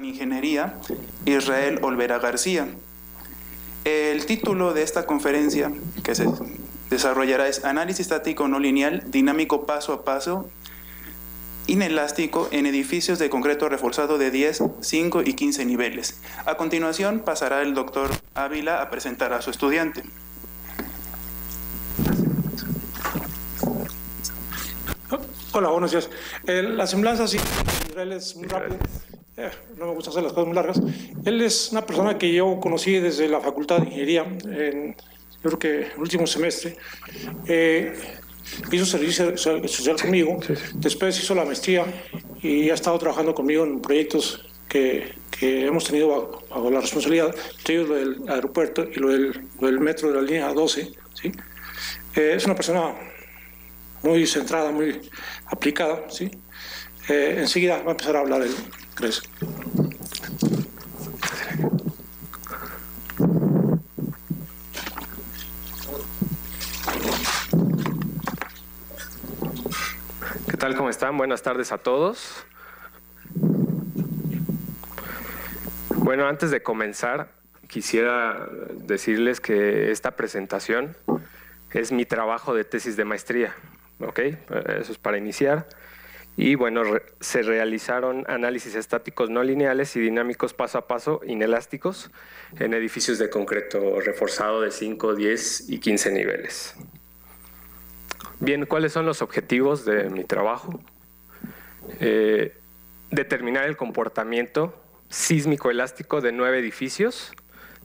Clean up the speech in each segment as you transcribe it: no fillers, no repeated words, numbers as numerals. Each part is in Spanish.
Ingeniería, Israel Olvera García. El título de esta conferencia que se desarrollará es Análisis estático no lineal, dinámico paso a paso, inelástico en edificios de concreto reforzado de 10, 5 y 15 niveles. A continuación pasará el doctor Ávila a presentar a su estudiante. Hola, buenos días. La semblanza sí, Israel es muy rápido. No me gusta hacer las cosas muy largas. Él es una persona que yo conocí desde la Facultad de Ingeniería, yo creo que el último semestre. Hizo servicio social conmigo, después hizo la maestría y ha estado trabajando conmigo en proyectos que hemos tenido bajo la responsabilidad, lo del aeropuerto y lo del metro de la línea 12. ¿Sí? Es una persona muy centrada, muy aplicada. ¿Sí? Enseguida va a empezar a hablar él. Gracias. ¿Qué tal? ¿Cómo están? Buenas tardes a todos. Bueno, antes de comenzar, quisiera decirles que esta presentación es mi trabajo de tesis de maestría. ¿Ok? Eso es para iniciar. Y bueno, se realizaron análisis estáticos no lineales y dinámicos paso a paso inelásticos en edificios de concreto reforzado de 5, 10 y 15 niveles. Bien, ¿cuáles son los objetivos de mi trabajo? Determinar el comportamiento sísmico elástico de 9 edificios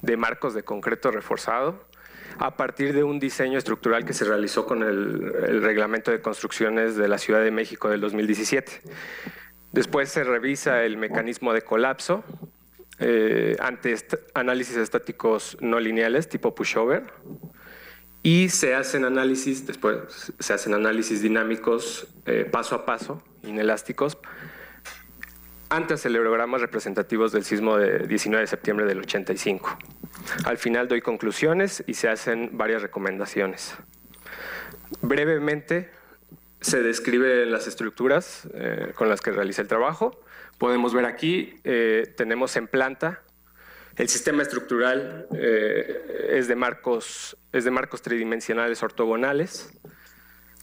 de marcos de concreto reforzado a partir de un diseño estructural que se realizó con el Reglamento de Construcciones de la Ciudad de México del 2017. Después se revisa el mecanismo de colapso ante análisis estáticos no lineales tipo pushover y se hacen análisis, después se hacen análisis dinámicos paso a paso, inelásticos, ante acelerogramas representativos del sismo de 19 de septiembre del 85. Al final doy conclusiones y se hacen varias recomendaciones. Brevemente se describen las estructuras con las que realicé el trabajo. Podemos ver aquí, tenemos en planta, el sistema estructural es de marcos tridimensionales ortogonales.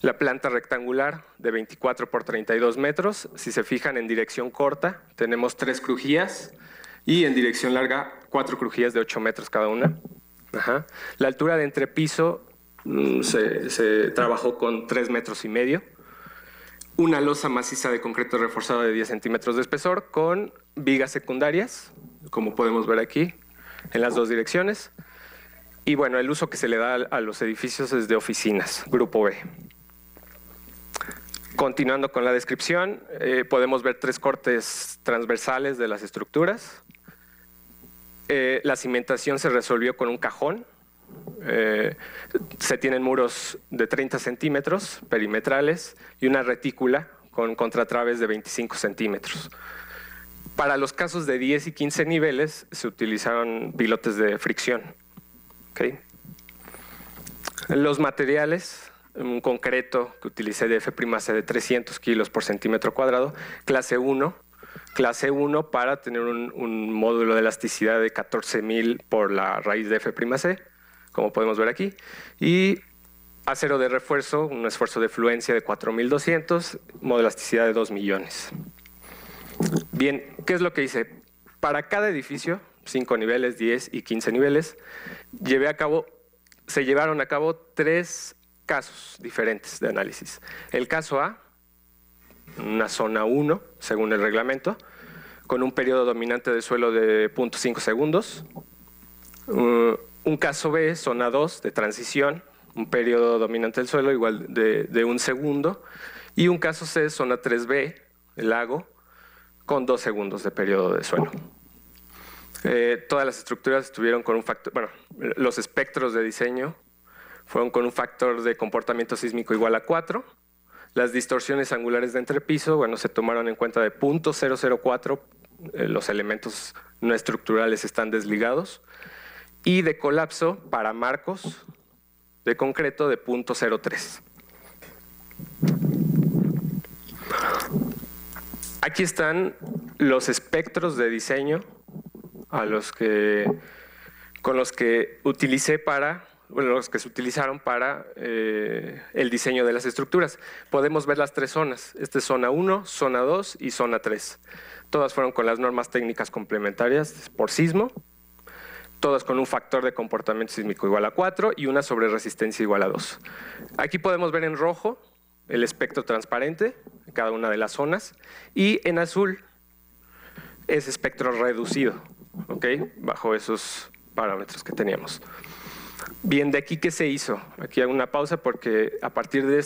La planta rectangular de 24 por 32 metros, si se fijan en dirección corta, tenemos 3 crujías y en dirección larga 4 crujías de 8 metros cada una. Ajá. La altura de entrepiso se trabajó con 3,5 metros. Una losa maciza de concreto reforzado de 10 centímetros de espesor con vigas secundarias, como podemos ver aquí, en las 2 direcciones. Y bueno, el uso que se le da a los edificios es de oficinas, grupo B. Continuando con la descripción, podemos ver 3 cortes transversales de las estructuras. La cimentación se resolvió con un cajón. Se tienen muros de 30 centímetros perimetrales y una retícula con contratraves de 25 centímetros. Para los casos de 10 y 15 niveles se utilizaron pilotes de fricción. ¿Okay? Los materiales, un concreto que utilicé de F' de 300 kilos por centímetro cuadrado, clase 1 para tener un módulo de elasticidad de 14,000 por la raíz de F'C, como podemos ver aquí, y acero de refuerzo, un esfuerzo de fluencia de 4,200, módulo de elasticidad de 2 millones. Bien, ¿qué es lo que hice? Para cada edificio, 5 niveles, 10 y 15 niveles, se llevaron a cabo 3 casos diferentes de análisis. El caso A, una zona 1, según el reglamento, con un periodo dominante de suelo de 0.5 segundos. Un caso B, zona 2, de transición, un periodo dominante del suelo igual de 1 segundo. Y un caso C, zona 3B, el lago, con 2 segundos de periodo de suelo. Todas las estructuras estuvieron con un factor, bueno, los espectros de diseño fueron con un factor de comportamiento sísmico igual a 4. Las distorsiones angulares de entrepiso, bueno, se tomaron en cuenta de 0.004 los elementos no estructurales están desligados, y de colapso para marcos de concreto de 0.03. Aquí están los espectros de diseño con los que utilicé los que se utilizaron para el diseño de las estructuras. Podemos ver las tres zonas. Esta es zona 1, zona 2 y zona 3. Todas fueron con las normas técnicas complementarias por sismo, todas con un factor de comportamiento sísmico igual a 4 y una sobreresistencia igual a 2. Aquí podemos ver en rojo el espectro transparente de cada una de las zonas, y en azul es espectro reducido, ¿ok? Bajo esos parámetros que teníamos. Bien, de aquí, ¿qué se hizo? Aquí hago una pausa porque a partir de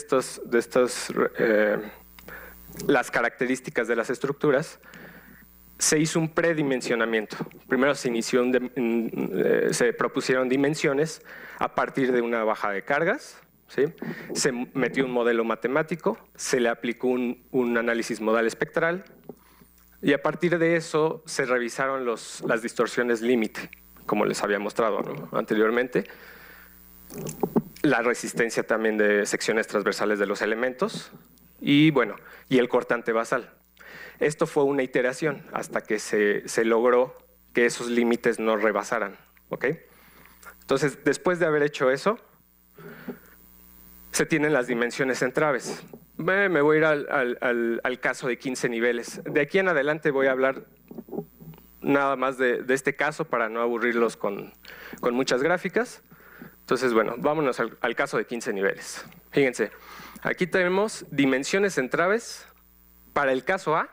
las características de las estructuras, se hizo un predimensionamiento. Primero se propusieron dimensiones a partir de una bajada de cargas, ¿sí? Se metió un modelo matemático, se le aplicó un análisis modal espectral, y a partir de eso se revisaron las distorsiones límite, como les había mostrado, ¿no?, anteriormente. La resistencia también de secciones transversales de los elementos y, bueno, y el cortante basal. Esto fue una iteración hasta que se logró que esos límites no rebasaran, ¿ok? Entonces, después de haber hecho eso, se tienen las dimensiones en traves. Me voy a ir al caso de 15 niveles. De aquí en adelante voy a hablar nada más de este caso para no aburrirlos con muchas gráficas. Entonces, bueno, vámonos al caso de 15 niveles. Fíjense, aquí tenemos dimensiones en traves para el caso A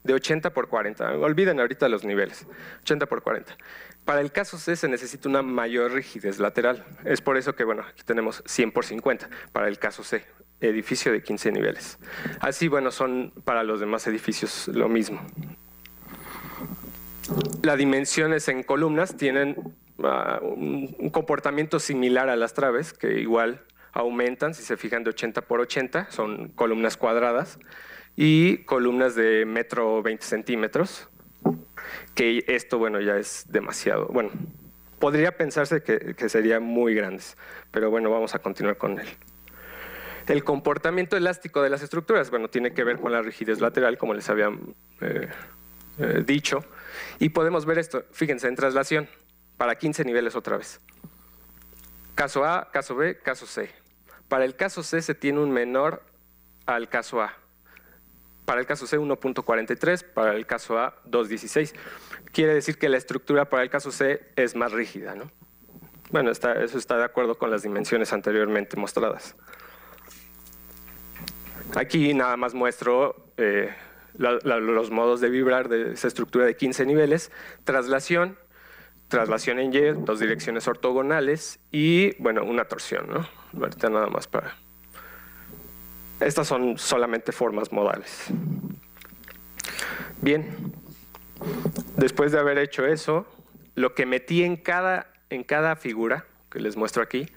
de 80 por 40. Olviden ahorita los niveles, 80 por 40. Para el caso C se necesita una mayor rigidez lateral. Es por eso que, bueno, aquí tenemos 100 por 50 para el caso C, edificio de 15 niveles. Así, bueno, son para los demás edificios lo mismo. Las dimensiones en columnas tienen un comportamiento similar a las traves, que igual aumentan, si se fijan, de 80 por 80, son columnas cuadradas, y columnas de 1,20 m, que esto, bueno, ya es demasiado. Bueno, podría pensarse que serían muy grandes, pero bueno, vamos a continuar con él. El comportamiento elástico de las estructuras, bueno, tiene que ver con la rigidez lateral, como les había dicho, y podemos ver esto, fíjense, en traslación, para 15 niveles otra vez. Caso A, caso B, caso C. Para el caso C se tiene un menor al caso A. Para el caso C 1.43, para el caso A 2.16. Quiere decir que la estructura para el caso C es más rígida, ¿no? Bueno, eso está de acuerdo con las dimensiones anteriormente mostradas. Aquí nada más muestro los modos de vibrar de esa estructura de 15 niveles, traslación en Y, dos direcciones ortogonales y, bueno, una torsión, ¿no? Ahorita nada más para... Estas son solamente formas modales. Bien, después de haber hecho eso, lo que metí en cada figura que les muestro aquí,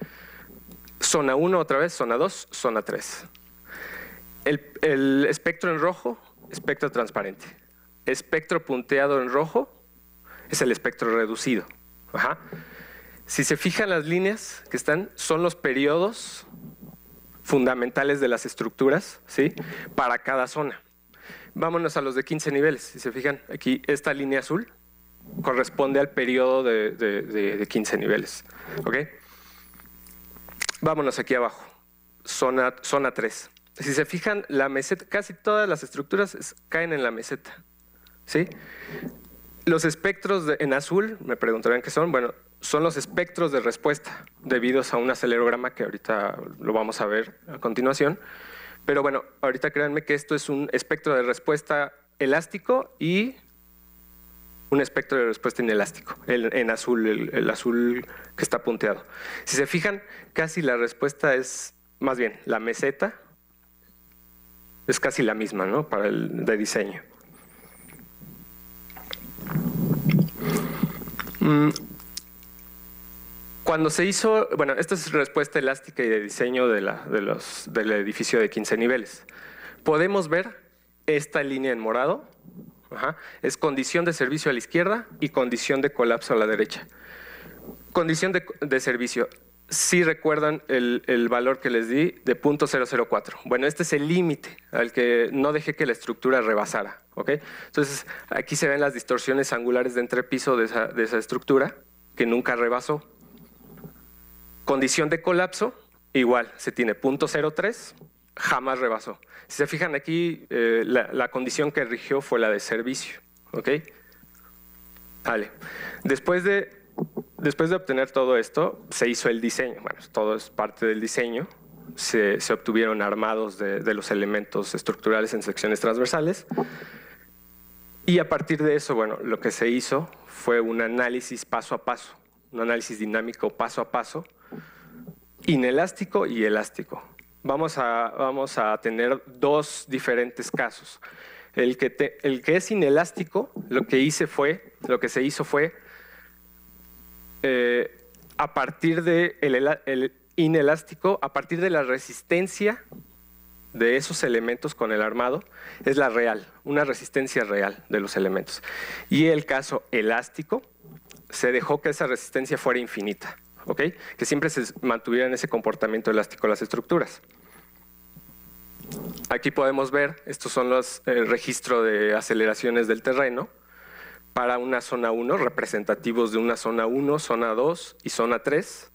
zona 1 otra vez, zona 2, zona 3. El espectro en rojo, espectro transparente. Espectro punteado en rojo es el espectro reducido. Ajá. Si se fijan, las líneas que están son los periodos fundamentales de las estructuras, ¿sí?, para cada zona. Vámonos a los de 15 niveles. Si se fijan, aquí esta línea azul corresponde al periodo de 15 niveles. ¿Ok? Vámonos aquí abajo, zona 3. Si se fijan, la meseta, casi todas las estructuras caen en la meseta, ¿sí? Los espectros en azul, me preguntarán qué son. Bueno, son los espectros de respuesta debidos a un acelerograma que ahorita lo vamos a ver a continuación. Pero bueno, ahorita créanme que esto es un espectro de respuesta elástico y un espectro de respuesta inelástico, en azul, el azul que está punteado. Si se fijan, casi la respuesta es, más bien, la meseta es casi la misma, ¿no?, para el de diseño. Cuando se hizo, bueno, esta es respuesta elástica y de diseño del edificio de 15 niveles. Podemos ver esta línea en morado, Es condición de servicio a la izquierda y condición de colapso a la derecha. Condición de servicio. Sí recuerdan el valor que les di de 0.004. Bueno, este es el límite al que no dejé que la estructura rebasara. ¿Okay? Entonces, aquí se ven las distorsiones angulares de entrepiso de esa estructura que nunca rebasó. Condición de colapso, igual, se tiene 0.03, jamás rebasó. Si se fijan aquí, la condición que rigió fue la de servicio. ¿Okay? Vale. Después de obtener todo esto, se hizo el diseño. Bueno, todo es parte del diseño. Se obtuvieron armados de los elementos estructurales en secciones transversales. Y a partir de eso, bueno, lo que se hizo fue un análisis paso a paso, un análisis dinámico paso a paso, inelástico y elástico. Vamos a tener dos diferentes casos. El que es inelástico, lo que se hizo fue a partir del inelástico, a partir de la resistencia de esos elementos con el armado, es la real, una resistencia real de los elementos. Y el caso elástico, se dejó que esa resistencia fuera infinita, ¿okay? Que siempre se mantuviera en ese comportamiento elástico las estructuras. Aquí podemos ver, estos son los registros de aceleraciones del terreno para una zona 1, representativos de una zona 1, zona 2 y zona 3.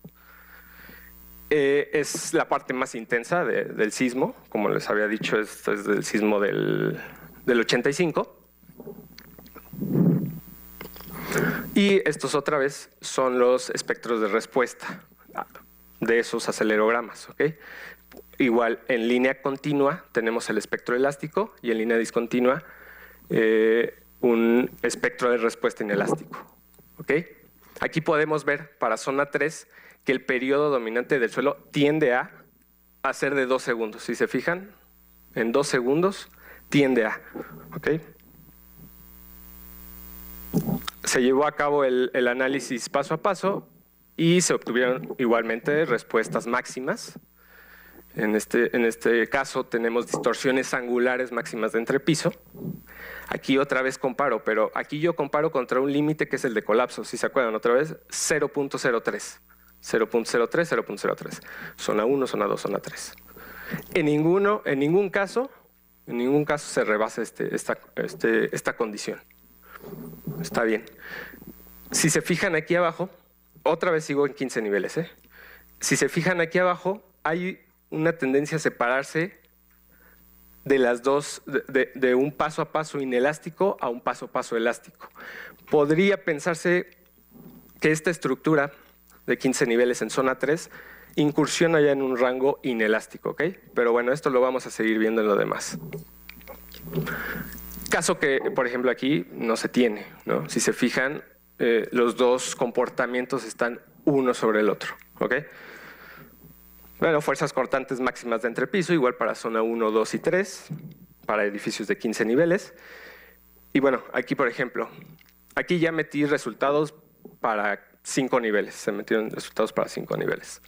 Es la parte más intensa del sismo, como les había dicho, esto es del sismo del 85. Y estos otra vez son los espectros de respuesta de esos acelerogramas. ¿Okay? Igual, en línea continua tenemos el espectro elástico y en línea discontinua un espectro de respuesta inelástico. ¿Okay? Aquí podemos ver para zona 3 que el periodo dominante del suelo tiende a ser de 2 segundos. Si se fijan, en 2 segundos tiende a. ¿Okay? Se llevó a cabo el análisis paso a paso y se obtuvieron igualmente respuestas máximas. En este caso tenemos distorsiones angulares máximas de entrepiso. Aquí otra vez comparo, pero aquí yo comparo contra un límite que es el de colapso. Si se acuerdan otra vez, 0.03. 0.03, 0.03. Zona 1, zona 2, zona 3. En ningún caso se rebasa esta condición. Está bien. Si se fijan aquí abajo, otra vez sigo en 15 niveles. Si se fijan aquí abajo, hay una tendencia a separarse de las dos, de un paso a paso inelástico a un paso a paso elástico. Podría pensarse que esta estructura de 15 niveles en zona 3 incursiona ya en un rango inelástico, ¿ok? Pero bueno, esto lo vamos a seguir viendo en lo demás. Caso que, por ejemplo, aquí no se tiene, ¿no? Si se fijan, los dos comportamientos están uno sobre el otro, ¿ok? Bueno, fuerzas cortantes máximas de entrepiso, igual para zona 1, 2 y 3, para edificios de 15 niveles. Y bueno, aquí, por ejemplo, aquí ya metí resultados para 5 niveles, se metieron resultados para 5 niveles.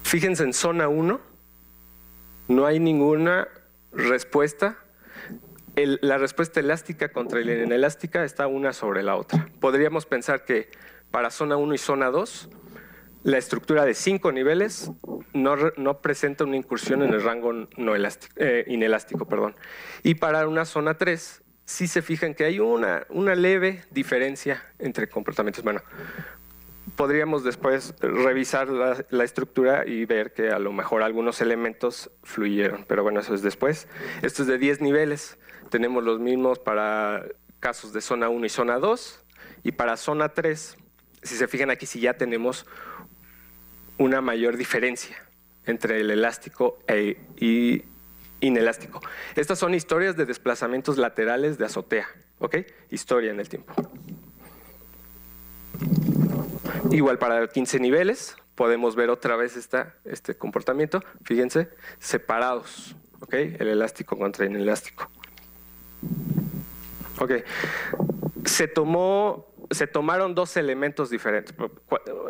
Fíjense en zona 1, no hay ninguna respuesta. La respuesta elástica contra la inelástica está una sobre la otra. Podríamos pensar que para zona 1 y zona 2, la estructura de 5 niveles no presenta una incursión en el rango inelástico. Y para una zona 3, sí se fijan que hay una leve diferencia entre comportamientos. Bueno, podríamos después revisar la estructura y ver que a lo mejor algunos elementos fluyeron, pero bueno, eso es después. Esto es de 10 niveles. Tenemos los mismos para casos de zona 1 y zona 2. Y para zona 3, si se fijan aquí, sí ya tenemos una mayor diferencia entre el elástico y inelástico. Estas son historias de desplazamientos laterales de azotea, ¿ok? Historia en el tiempo. Igual para 15 niveles podemos ver otra vez este comportamiento. Fíjense, separados, ¿ok? El elástico contra el inelástico. Ok. Se tomaron dos elementos diferentes,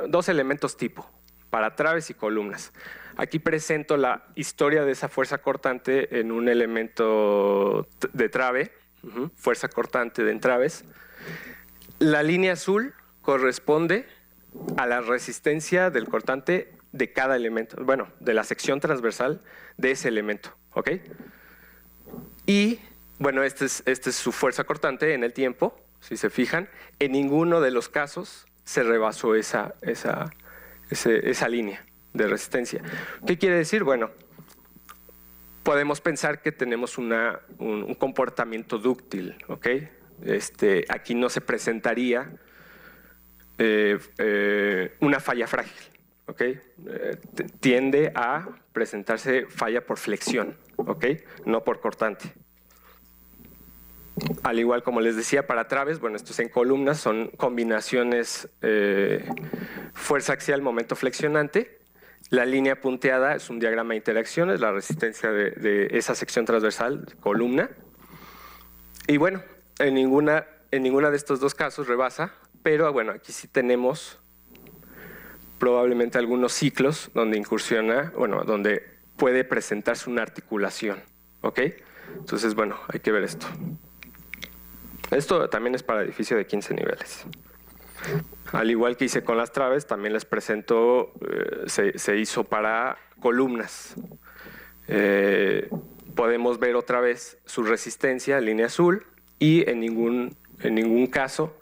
dos elementos tipo, para traves y columnas. Aquí presento la historia de esa fuerza cortante en un elemento de trave, fuerza cortante de entraves. La línea azul corresponde a la resistencia del cortante de cada elemento, bueno, de la sección transversal de ese elemento, ¿ok? Y, bueno, esta es su fuerza cortante en el tiempo, si se fijan. En ninguno de los casos se rebasó esa línea de resistencia. ¿Qué quiere decir? Bueno, podemos pensar que tenemos un comportamiento dúctil, ¿ok? Aquí no se presentaría una falla frágil, ¿ok? Tiende a presentarse falla por flexión, ¿ok? No por cortante. Al igual como les decía, para traves, bueno, estos en columnas son combinaciones fuerza axial, momento flexionante. La línea punteada es un diagrama de interacciones, la resistencia de esa sección transversal, columna. Y bueno, en ninguna de estos dos casos rebasa, pero bueno, aquí sí tenemos probablemente algunos ciclos donde incursiona, bueno, donde puede presentarse una articulación, ¿ok? Entonces, bueno, hay que ver esto. Esto también es para edificio de 15 niveles. Al igual que hice con las traves, también les presento, se hizo para columnas. Podemos ver otra vez su resistencia, línea azul, y en ningún caso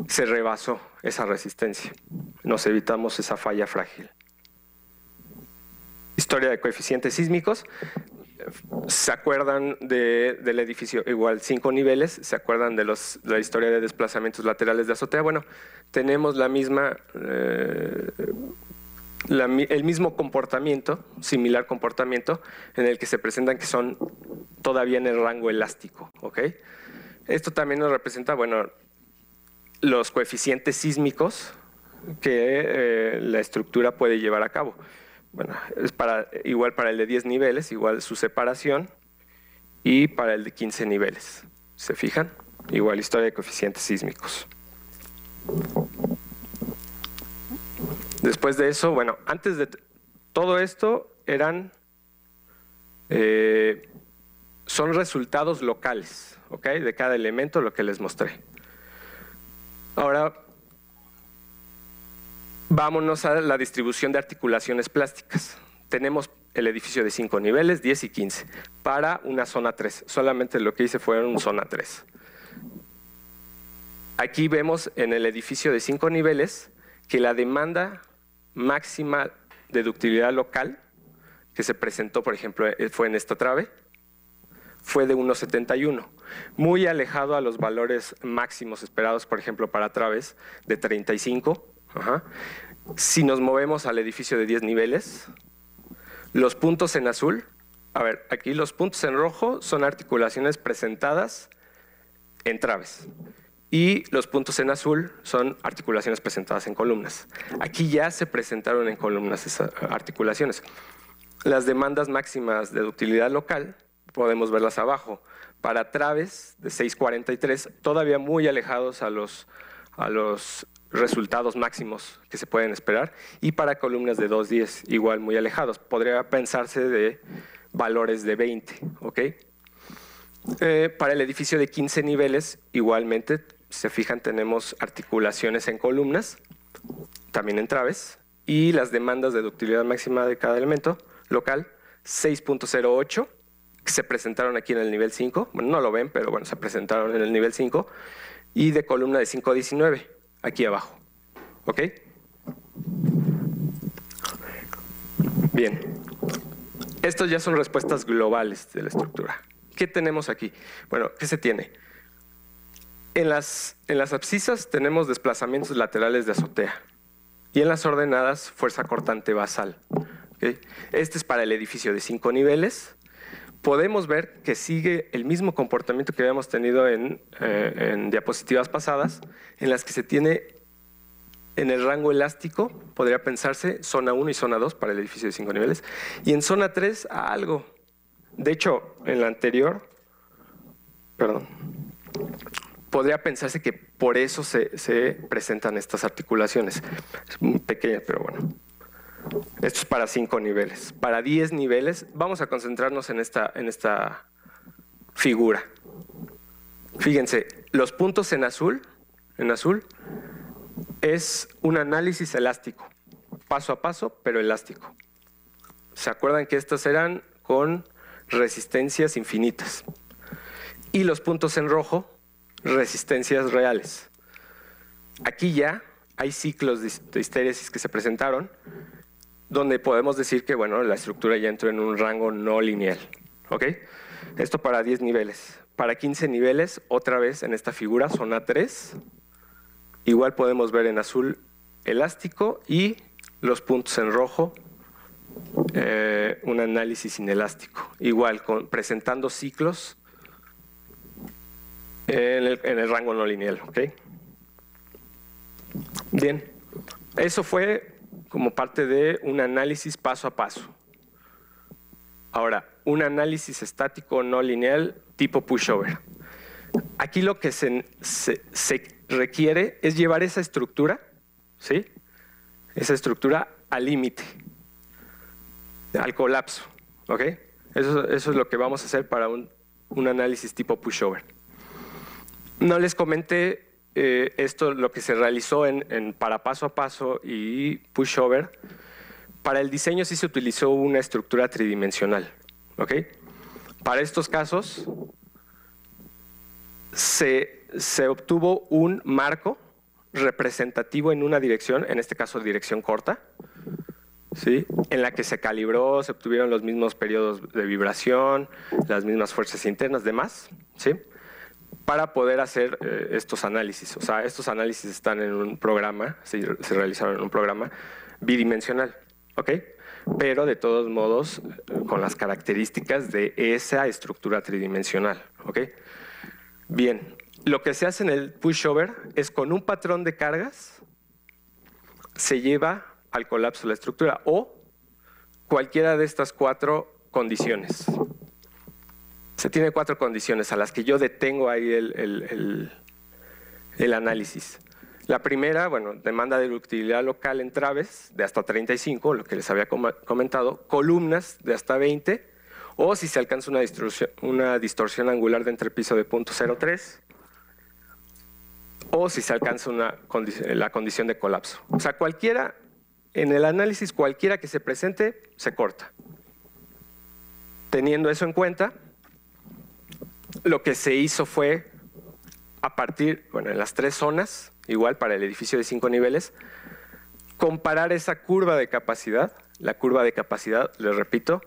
se rebasó esa resistencia. Nos evitamos esa falla frágil. Historia de coeficientes sísmicos. ¿Se acuerdan del edificio? Igual 5 niveles. ¿Se acuerdan de la historia de desplazamientos laterales de azotea? Bueno, tenemos el mismo comportamiento, similar comportamiento, en el que se presentan que son todavía en el rango elástico, ¿ok? Esto también nos representa, bueno, los coeficientes sísmicos que la estructura puede llevar a cabo. Bueno, es igual para el de 10 niveles, igual su separación, y para el de 15 niveles. ¿Se fijan? Igual historia de coeficientes sísmicos. Después de eso, bueno, antes de todo esto son resultados locales, ¿ok? De cada elemento, lo que les mostré. Ahora, vámonos a la distribución de articulaciones plásticas. Tenemos el edificio de 5 niveles, 10 y 15, para una zona 3. Solamente lo que hice fue una zona 3. Aquí vemos en el edificio de 5 niveles que la demanda máxima de ductilidad local que se presentó, por ejemplo, fue en esta trave, fue de 1,71, muy alejado a los valores máximos esperados, por ejemplo, para traves de 35. Ajá. Si nos movemos al edificio de 10 niveles, los puntos en azul, a ver, aquí los puntos en rojo son articulaciones presentadas en traves y los puntos en azul son articulaciones presentadas en columnas. Aquí ya se presentaron en columnas esas articulaciones. Las demandas máximas de ductilidad local, podemos verlas abajo, para traves de 6,43, todavía muy alejados a los resultados máximos que se pueden esperar, y para columnas de 2,10, igual muy alejados. Podría pensarse de valores de 20, ¿ok? Para el edificio de 15 niveles, igualmente, se fijan, tenemos articulaciones en columnas, también en traves, y las demandas de ductilidad máxima de cada elemento local, 6,08, que se presentaron aquí en el nivel 5, bueno, no lo ven, pero bueno, se presentaron en el nivel 5, y de columna de 5,19, aquí abajo, ¿ok? Bien, estos ya son respuestas globales de la estructura. ¿Qué tenemos aquí? Bueno, ¿qué se tiene? En las abscisas tenemos desplazamientos laterales de azotea y en las ordenadas fuerza cortante basal. ¿Okay? Este es para el edificio de 5 niveles. Podemos ver que sigue el mismo comportamiento que habíamos tenido en diapositivas pasadas, en las que se tiene en el rango elástico, podría pensarse zona 1 y zona 2 para el edificio de 5 niveles, y en zona 3 algo. De hecho, en la anterior, podría pensarse que por eso se presentan estas articulaciones. Es muy pequeña, pero bueno. Esto es para 5 niveles. Para 10 niveles, vamos a concentrarnos en esta figura. Fíjense, los puntos en azul es un análisis elástico, paso a paso, pero elástico. ¿Se acuerdan que estas eran con resistencias infinitas? Y los puntos en rojo, resistencias reales. Aquí ya hay ciclos de histéresis que se presentaron, donde podemos decir que, bueno, la estructura ya entró en un rango no lineal. ¿Ok? Esto para 10 niveles. Para 15 niveles, otra vez en esta figura, zona 3, igual podemos ver en azul elástico y los puntos en rojo, un análisis inelástico. Igual, presentando ciclos en el rango no lineal. ¿Ok? Bien, eso fue como parte de un análisis paso a paso. Ahora, un análisis estático no lineal tipo pushover. Aquí lo que se requiere es llevar esa estructura, ¿sí? Esa estructura al límite, al colapso. ¿Ok? Eso es lo que vamos a hacer para un análisis tipo pushover. No les comenté esto, lo que se realizó para paso a paso y pushover. Para el diseño sí se utilizó una estructura tridimensional. ¿Ok? Para estos casos se obtuvo un marco representativo en una dirección, en este caso dirección corta, ¿sí? En la que se calibró, se obtuvieron los mismos periodos de vibración, las mismas fuerzas internas, demás, ¿sí? Para poder hacer estos análisis. O sea, estos análisis están en un programa, se realizaron en un programa bidimensional, ¿ok? Pero de todos modos con las características de esa estructura tridimensional, ¿ok? Bien, lo que se hace en el pushover es con un patrón de cargas se lleva al colapso de la estructura o cualquiera de estas 4 condiciones. Se tiene 4 condiciones a las que yo detengo ahí el análisis. La primera, bueno, demanda de ductilidad local en traves de hasta 35, lo que les había comentado, columnas de hasta 20, o si se alcanza una distorsión angular de entrepiso de 0.03, o si se alcanza la condición de colapso. O sea, cualquiera, en el análisis, cualquiera que se presente, se corta. Teniendo eso en cuenta, lo que se hizo fue, a partir, bueno, en las 3 zonas, igual para el edificio de 5 niveles, comparar esa curva de capacidad, la curva de capacidad, les repito,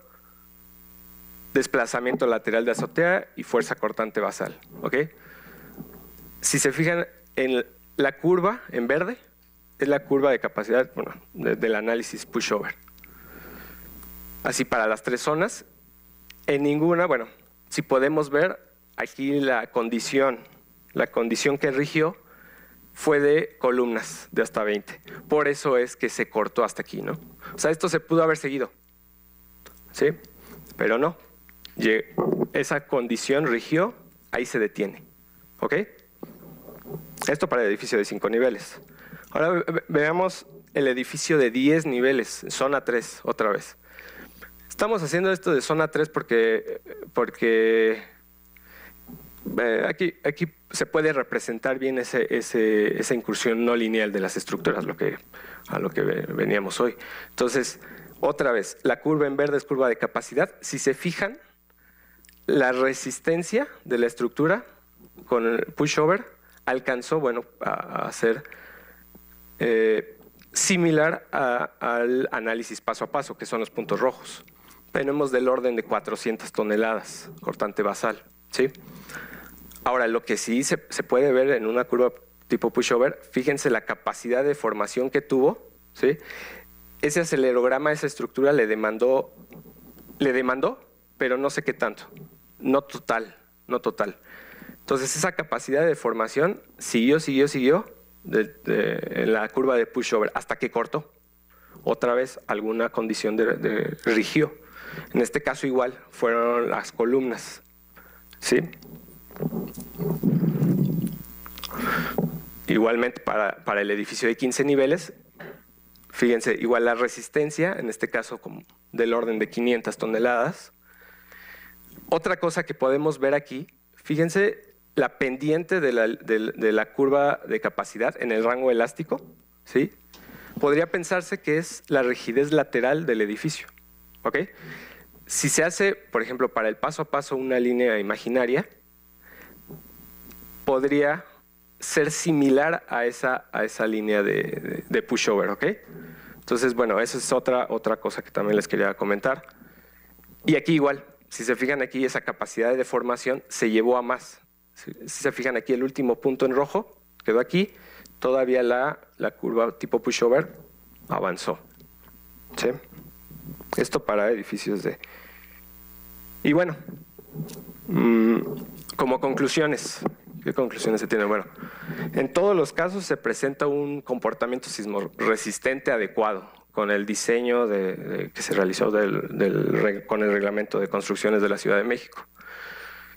desplazamiento lateral de azotea y fuerza cortante basal, ¿ok? Si se fijan en la curva en verde, es la curva de capacidad, bueno, del análisis pushover. Así para las 3 zonas, en ninguna, bueno, si podemos ver aquí la condición que rigió fue de columnas de hasta 20. Por eso es que se cortó hasta aquí, ¿no? O sea, esto se pudo haber seguido, ¿sí? Pero no. Esa condición rigió, ahí se detiene, ¿ok? Esto para el edificio de 5 niveles. Ahora veamos el edificio de 10 niveles, zona 3, otra vez. Estamos haciendo esto de zona 3 porque aquí se puede representar bien esa incursión no lineal de las estructuras, a lo que veníamos hoy. Entonces, otra vez, la curva en verde es curva de capacidad. Si se fijan, la resistencia de la estructura con el pushover alcanzó, bueno, a ser similar al análisis paso a paso, que son los puntos rojos. Tenemos del orden de 400 toneladas cortante basal, ¿sí? Ahora, lo que sí se puede ver en una curva tipo pushover, fíjense la capacidad de formación que tuvo, ¿sí? Ese acelerograma, esa estructura le demandó, pero no sé qué tanto, no total. Entonces, esa capacidad de formación siguió en la curva de pushover hasta que cortó. Otra vez, alguna condición de rigió. En este caso, igual, fueron las columnas, ¿sí? Igualmente para el edificio de 15 niveles, fíjense, igual la resistencia, en este caso como del orden de 500 toneladas. Otra cosa que podemos ver aquí, fíjense la pendiente de la curva de capacidad en el rango elástico, ¿sí? Podría pensarse que es la rigidez lateral del edificio, ¿ok? Si se hace, por ejemplo, para el paso a paso una línea imaginaria, podría ser similar a esa línea de pushover, ¿ok? Entonces, bueno, esa es otra cosa que también les quería comentar. Y aquí igual, si se fijan aquí, esa capacidad de deformación se llevó a más. Si se fijan aquí, el último punto en rojo quedó aquí, todavía la curva tipo pushover avanzó, ¿sí? Esto para edificios de... Y bueno, como conclusiones, ¿qué conclusiones se tienen? Bueno, en todos los casos se presenta un comportamiento sismo resistente adecuado con el diseño que se realizó con el reglamento de construcciones de la Ciudad de México.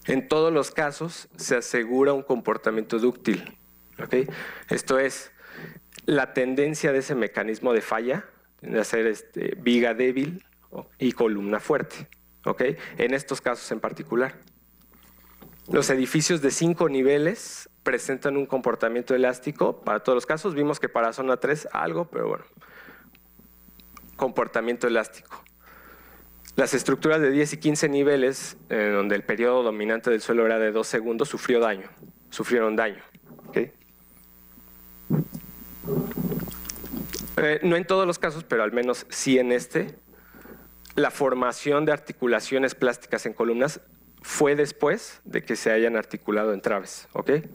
En todos los casos se asegura un comportamiento dúctil, ¿ok? Esto es, la tendencia de ese mecanismo de falla de hacer viga débil y columna fuerte, ¿ok? En estos casos en particular. Los edificios de 5 niveles presentan un comportamiento elástico para todos los casos. Vimos que para zona 3 algo, pero bueno. Comportamiento elástico. Las estructuras de 10 y 15 niveles, donde el periodo dominante del suelo era de 2 segundos, sufrieron daño. ¿Okay? No en todos los casos, pero al menos sí en la formación de articulaciones plásticas en columnas fue después de que se hayan articulado en traves. ¿Okay?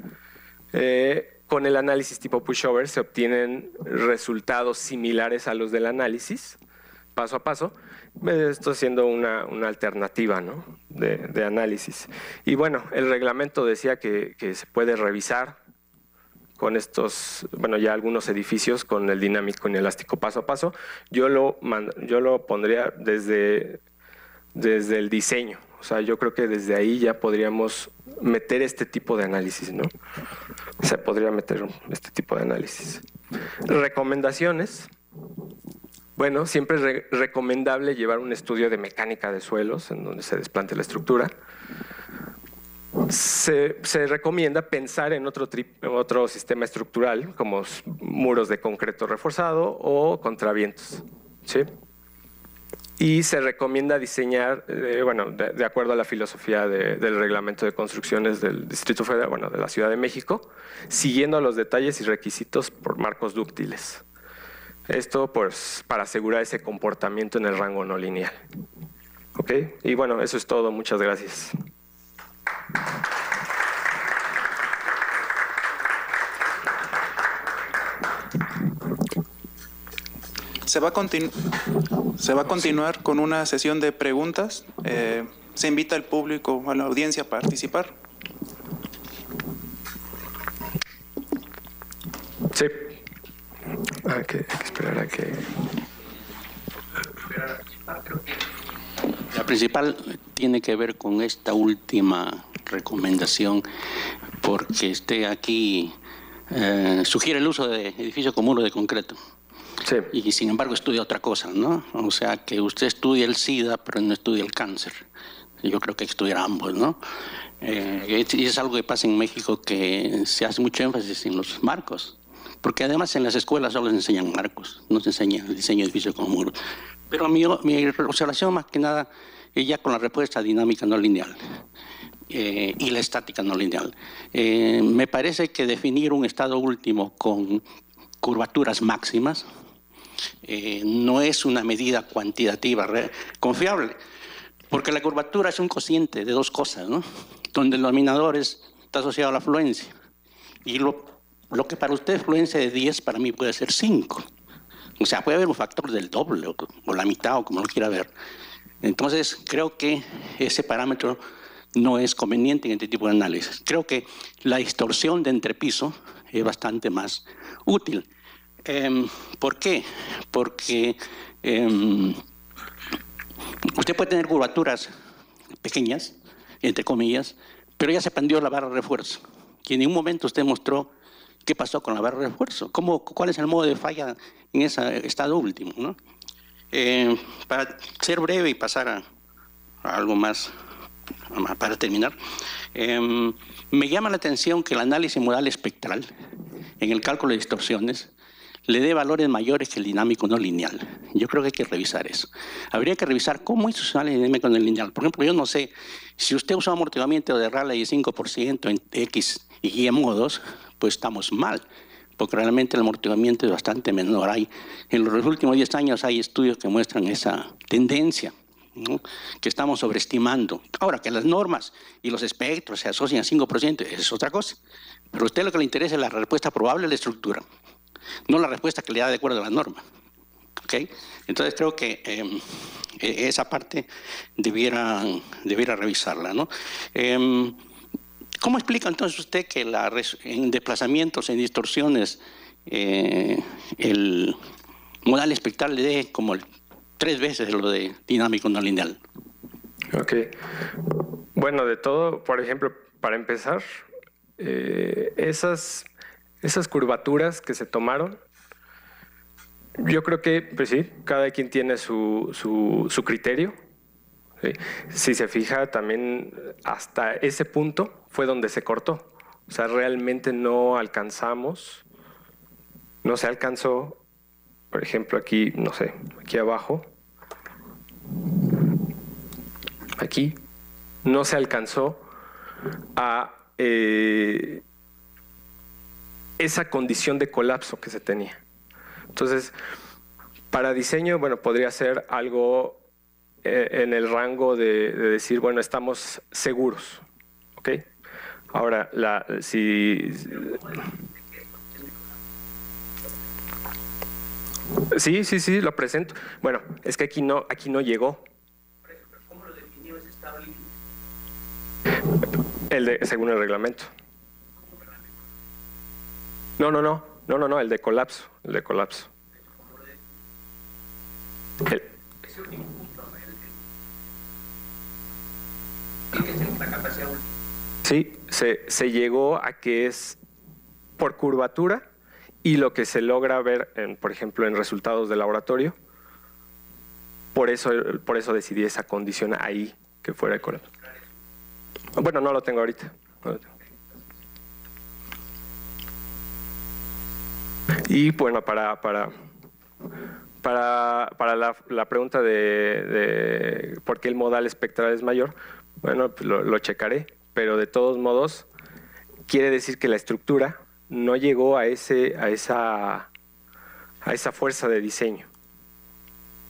Con el análisis tipo pushover se obtienen resultados similares a los del análisis, paso a paso. Esto siendo una alternativa, ¿no? de análisis. Y bueno, el reglamento decía que se puede revisar con estos, bueno, ya algunos edificios con el dinámico inelástico paso a paso. Yo lo pondría desde el diseño. O sea, yo creo que desde ahí ya podríamos meter este tipo de análisis, ¿no? Se podría meter este tipo de análisis. Recomendaciones. Bueno, siempre es recomendable llevar un estudio de mecánica de suelos en donde se desplante la estructura. Se recomienda pensar en otro sistema estructural, como muros de concreto reforzado o contravientos, ¿sí? Y se recomienda diseñar, bueno, de acuerdo a la filosofía del reglamento de construcciones del Distrito Federal, bueno, de la Ciudad de México, siguiendo los detalles y requisitos por marcos dúctiles. Esto pues para asegurar ese comportamiento en el rango no lineal. ¿Ok? Y bueno, eso es todo. Muchas gracias. Se va a continuar con una sesión de preguntas. Se invita al público, a la audiencia a participar. Sí. Hay que esperar a que... La principal tiene que ver con esta última recomendación, porque aquí sugiere el uso de edificios con muros de concreto. Sí. Y sin embargo estudia otra cosa, ¿no? O sea, que usted estudia el SIDA, pero no estudia el cáncer. Yo creo que hay que estudiar ambos, ¿no? Y es algo que pasa en México, que se hace mucho énfasis en los marcos. Porque además en las escuelas solo se enseñan marcos, no se enseña el diseño de edificios con muros. Pero mi observación más que nada es ya con la respuesta dinámica no lineal y la estática no lineal. Me parece que definir un estado último con curvaturas máximas no es una medida cuantitativa confiable, porque la curvatura es un cociente de dos cosas, ¿no? Donde el denominador está asociado a la afluencia. Y lo que para usted es fluencia de 10, para mí puede ser 5. O sea, puede haber un factor del doble o la mitad o como lo quiera ver. Entonces, creo que ese parámetro no es conveniente en este tipo de análisis. Creo que la distorsión de entrepiso es bastante más útil. ¿Por qué? Porque usted puede tener curvaturas pequeñas, entre comillas, pero ya se prendió la barra de refuerzo. Y en ningún momento usted mostró qué pasó con la barra de refuerzo, cuál es el modo de falla en ese estado último, ¿no? Para ser breve y pasar a algo más para terminar, me llama la atención que el análisis modal espectral en el cálculo de distorsiones le dé valores mayores que el dinámico no lineal. Yo creo que hay que revisar eso. Habría que revisar cómo hizo su análisis dinámico no lineal. Por ejemplo, yo no sé, si usted usa amortiguamiento de Rayleigh de 5% en X y Y modos, pues estamos mal, porque realmente el amortiguamiento es bastante menor. En los últimos 10 años hay estudios que muestran esa tendencia, ¿no?, que estamos sobreestimando. Ahora, que las normas y los espectros se asocian a 5%, es otra cosa. Pero a usted lo que le interesa es la respuesta probable de la estructura, no la respuesta que le da de acuerdo a la norma. ¿Okay? Entonces creo que esa parte debiera revisarla, ¿no? ¿Cómo explica entonces usted que en desplazamientos, en distorsiones, el modal espectral le dé como 3 veces lo de dinámico no lineal? Ok. Bueno, de todo, por ejemplo, para empezar, esas curvaturas que se tomaron, yo creo que, pues sí, cada quien tiene su criterio. ¿Sí? Si se fija, también hasta ese punto fue donde se cortó. O sea, realmente no se alcanzó, por ejemplo, aquí, no sé, aquí abajo, aquí, no se alcanzó a esa condición de colapso que se tenía. Entonces, para diseño, bueno, podría ser algo en el rango de decir, bueno, estamos seguros, ¿ok? Ahora, sí, lo presento. Bueno, es que aquí no llegó. ¿Cómo lo definió ese estado límite? Según el reglamento. No, el de colapso. Ese último punto, tiene que ser una capacidad última. Sí, se llegó a que es por curvatura y lo que se logra ver, por ejemplo, en resultados de laboratorio. Por eso decidí esa condición ahí, que fuera el colapso. Bueno, no lo tengo ahorita. Y bueno, para la pregunta de por qué el modal espectral es mayor, bueno, pues lo checaré, pero de todos modos quiere decir que la estructura no llegó a esa fuerza de diseño.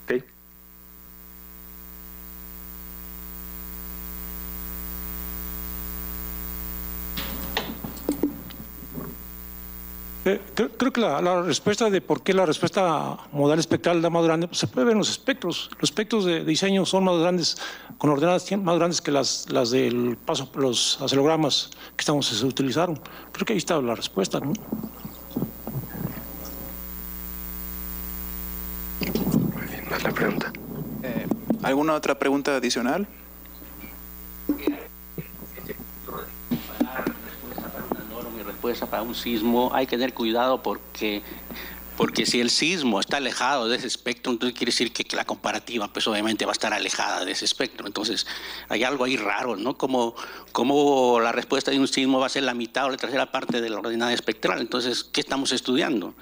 ¿Okay? Creo que la respuesta de por qué la respuesta modal espectral da más grande, pues se puede ver en los espectros. Los espectros de diseño son más grandes, con ordenadas más grandes que las del paso, los acelogramas que se utilizaron. Creo que ahí está la respuesta, ¿no? Más la pregunta. ¿Alguna otra pregunta adicional? Para un sismo hay que tener cuidado porque si el sismo está alejado de ese espectro, entonces quiere decir que la comparativa pues obviamente va a estar alejada de ese espectro. Entonces hay algo ahí raro, ¿no? Como la respuesta de un sismo va a ser la mitad o la tercera parte de la ordenada espectral. Entonces, ¿qué estamos estudiando?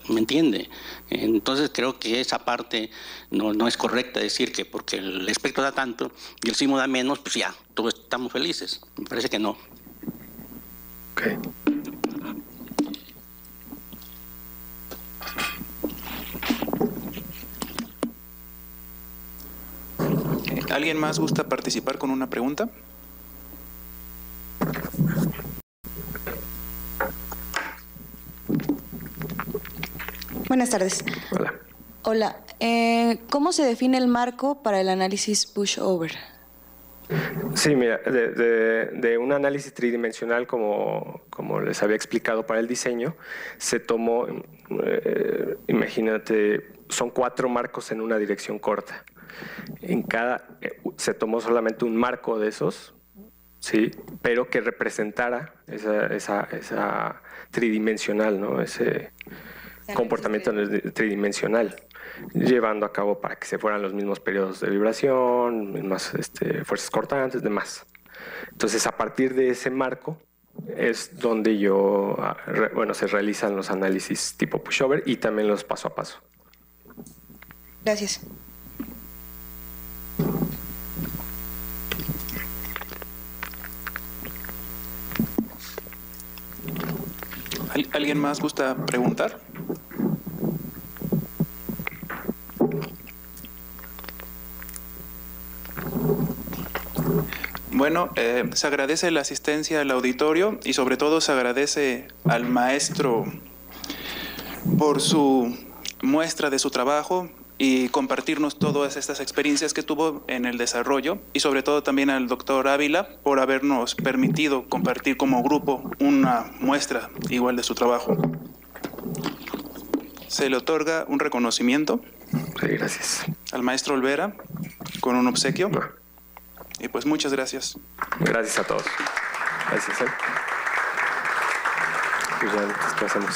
¿Me entiende? Entonces creo que esa parte no es correcta, decir que porque el espectro da tanto y el sismo da menos, pues ya, todos estamos felices. Me parece que no. Okay. ¿Alguien más gusta participar con una pregunta? Buenas tardes. Hola. Hola. ¿Cómo se define el marco para el análisis pushover? Sí, mira, de un análisis tridimensional, como les había explicado para el diseño, se tomó, imagínate, son 4 marcos en una dirección corta. En se tomó solamente un marco de esos, sí, pero que representara esa tridimensional, ¿no? comportamiento tridimensional, llevando a cabo para que se fueran los mismos periodos de vibración, mismas fuerzas cortantes, demás. Entonces, a partir de ese marco es donde se realizan los análisis tipo pushover y también los paso a paso. Gracias. ¿Alguien más gusta preguntar? Bueno, se agradece la asistencia al auditorio y sobre todo se agradece al maestro por su muestra de su trabajo y compartirnos todas estas experiencias que tuvo en el desarrollo, y sobre todo también al doctor Ávila por habernos permitido compartir como grupo una muestra igual de su trabajo. Se le otorga un reconocimiento. Sí, gracias. Al maestro Olvera con un obsequio. No. Y pues muchas gracias. Gracias a todos. Gracias. Pues ya, ¿qué hacemos?